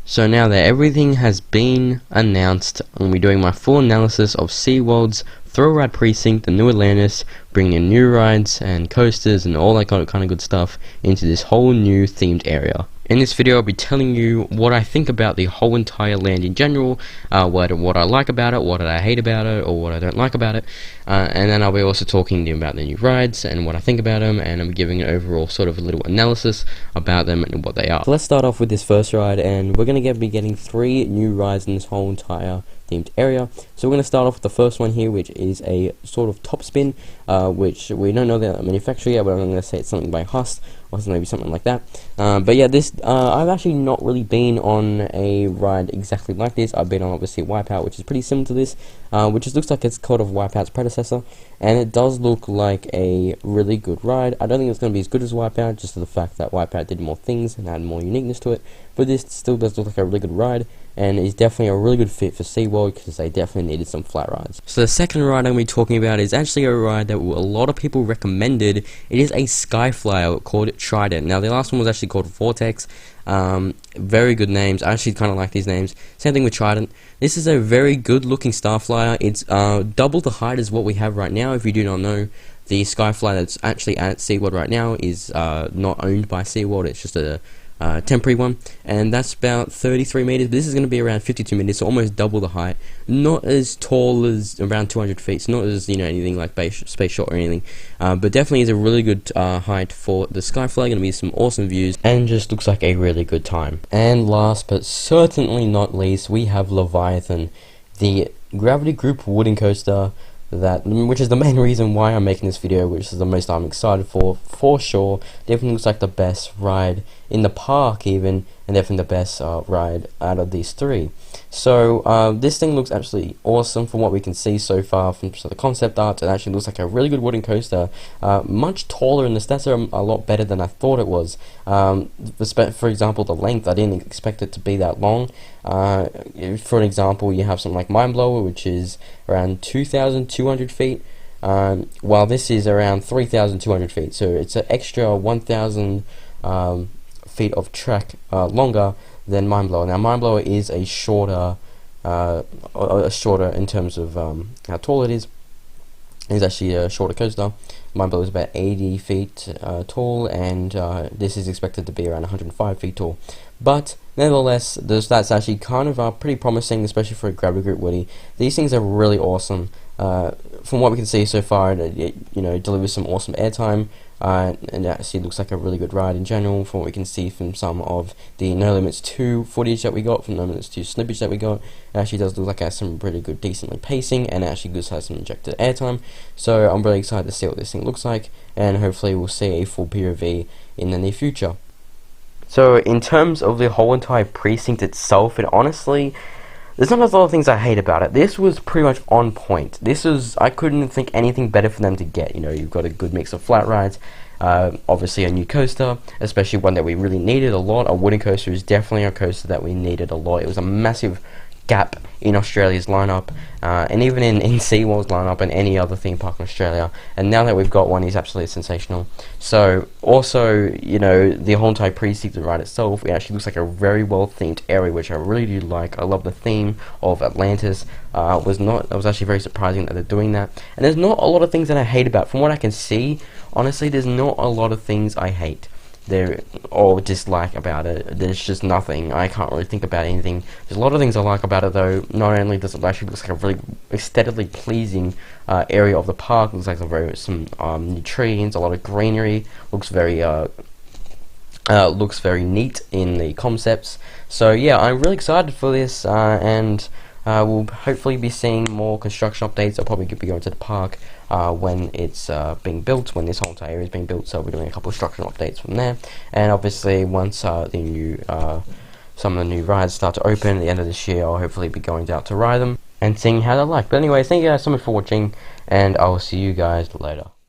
So now that everything has been announced, I'm going to be doing my full analysis of SeaWorld's Thrill Ride Precinct, the new Atlantis, bringing in new rides and coasters and all that kind of good stuff into this whole new themed area. In this video, I'll be telling you what I think about the whole entire land in general, what I like about it, what I hate about it, or what I don't like about it, and then I'll be also talking to you about the new rides and what I think about them, and I'm giving an overall sort of a little analysis about them and what they are. So let's start off with this first ride, and we're going to be getting 3 new rides in this whole entire themed area. So we're going to start off with the first one here, which is a sort of top spin, which we don't know the manufacturer yet, but I'm going to say it's something by Huss, or maybe something like that. But yeah, this I've actually not really been on a ride exactly like this. I've been on obviously Wipeout, which is pretty similar to this, which just looks like it's kind of Wipeout's predecessor, and it does look like a really good ride. I don't think it's going to be as good as Wipeout, just to the fact that Wipeout did more things and had more uniqueness to it, but this still does look like a really good ride, and is definitely a really good fit for SeaWorld because they definitely needed some flat rides. So the second ride I'm going to be talking about is actually a ride that a lot of people recommended. It is a Skyflyer called Trident. Now the last one was actually called Vortex. Very good names. I actually kind of like these names. Same thing with Trident. This is a very good looking Starflyer. It's double the height as what we have right now. If you do not know, the Skyflyer that's actually at SeaWorld right now is not owned by SeaWorld. It's just a temporary one, and that's about 33 meters, but this is going to be around 52 meters, so almost double the height. Not as tall as around 200 feet, so not as, you know, anything like Space Shot or anything, but definitely is a really good height for the Skyflyer. Going to be some awesome views, and just looks like a really good time. And last but certainly not least, we have Leviathan, the Gravity Group wooden coaster, which is the main reason why I'm making this video, which is the most I'm excited for sure. Definitely looks like the best ride in the park even, and definitely the best ride out of these 3. So this thing looks absolutely awesome from what we can see so far from the concept art. It actually looks like a really good wooden coaster, much taller, and the stats are a lot better than I thought it was. For example, the length, I didn't expect it to be that long. For an example, you have something like Mindblower, which is around 2,200 feet, while this is around 3,200 feet, so it's an extra 1,000 feet of track longer than Mindblower. Now Mindblower is a shorter in terms of how tall it is. It's actually a shorter coaster. Mindblower is about 80 feet tall, and this is expected to be around 105 feet tall. But nevertheless, the stats actually kind of pretty promising, especially for a Gravity Group Woody. These things are really awesome. From what we can see so far, it delivers some awesome airtime, and actually looks like a really good ride in general. From what we can see from some of the No Limits 2 footage that we got, from No Limits 2 snippets that we got, it actually does look like it has some pretty good, decently pacing, and it actually does have some injected airtime. So I'm really excited to see what this thing looks like, and hopefully we'll see a full POV in the near future. So in terms of the whole entire precinct itself, it honestly, there's not a lot of things I hate about it. This was pretty much on point. I couldn't think anything better for them to get. You know, you've got a good mix of flat rides, obviously a new coaster, especially one that we really needed a lot. A wooden coaster is definitely a coaster that we needed a lot. It was a massive gap in Australia's lineup, and even in SeaWorld's lineup and any other theme park in Australia, and now that we've got one, is absolutely sensational. So also, you know, the whole entire precinct ride itself, it actually looks like a very well themed area, which I really do like. I love the theme of Atlantis. It was actually very surprising that they're doing that, and there's not a lot of things that I hate about. From what I can see, honestly, there's not a lot of things I hate there or dislike about it. There's just nothing. I can't really think about anything. There's a lot of things I like about it, though. Not only does it actually look like a really aesthetically pleasing area of the park, it looks like some new trees, a lot of greenery, looks very neat in the concepts. So yeah, I'm really excited for this, and we'll hopefully be seeing more construction updates. I'll probably be going to the park when it's being built, when this whole entire area is being built, so we're doing a couple of structural updates from there. And obviously once some of the new rides start to open at the end of this year, I'll hopefully be going out to ride them and seeing how they're like. But anyway, thank you guys so much for watching, and I'll see you guys later.